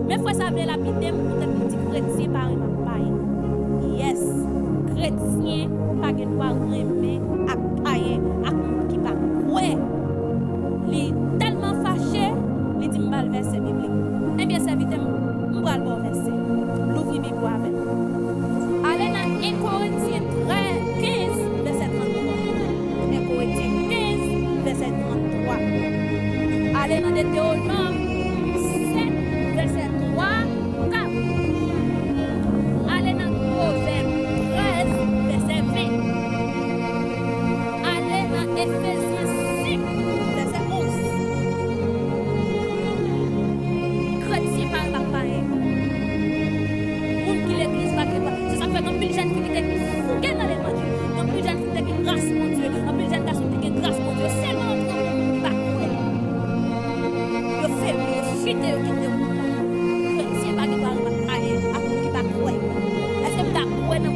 Mais fois ça vient la pité pour te petit chrétien par paille. Yes. Chrétien pas que doit remer à paille à qui pas ouais. Li tellement fâché, li dit m'bal verset biblique. Eh bien serviteur m'bral bon verset. L'ouvrir Bible avec. Allez dans 1 Corinthiens 15 verset 33. 1 Corinthiens 15 verset 33. Allez dans Deutéronome 7 verset 3 4. Allez dans Proverbe 13 verset 20. Allez dans Éphésiens 5 verset 11. Chrétien par papa. Moun qui l'église pas que c'est ça fait comme pile jeune qui était fougué dans l'évangile. Comme pile jeune qui était grâce mon Dieu, comme pile jeune garçon qui était grâce mon Dieu. Seulement on pas quoi. Yo fait yo fité yo qui chrétien pas que par papa. A qui pas quoi. Est-ce que t'as quoi dans